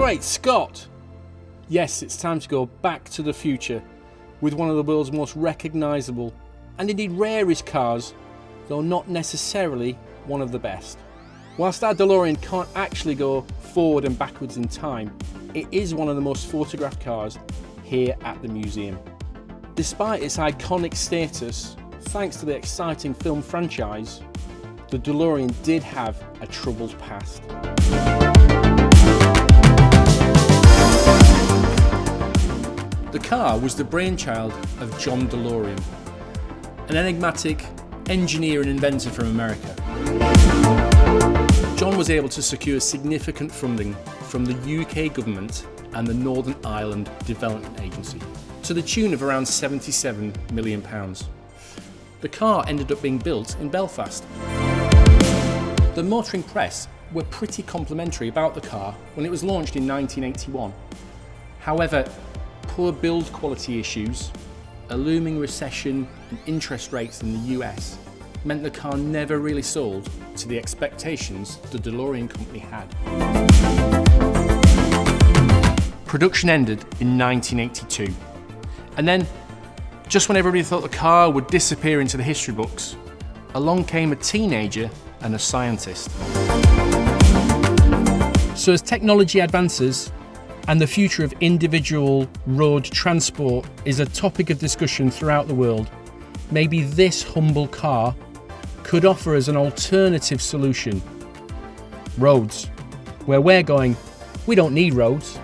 Great Scott! Yes, it's time to go back to the future with one of the world's most recognisable and indeed rarest cars, though not necessarily one of the best. Whilst our DeLorean can't actually go forward and backwards in time, it is one of the most photographed cars here at the museum. Despite its iconic status, thanks to the exciting film franchise, the DeLorean did have a troubled past. The car was the brainchild of John DeLorean, an enigmatic engineer and inventor from America. John was able to secure significant funding from the UK government and the Northern Ireland Development Agency, to the tune of around £77 million. The car ended up being built in Belfast. The motoring press were pretty complimentary about the car when it was launched in 1981. However, poor build quality issues, a looming recession and interest rates in the US meant the car never really sold to the expectations the DeLorean company had. Production ended in 1982, and then, just when everybody thought the car would disappear into the history books, along came a teenager and a scientist. So as technology advances and the future of individual road transport is a topic of discussion throughout the world, maybe this humble car could offer us an alternative solution. Roads. Where we're going, we don't need roads.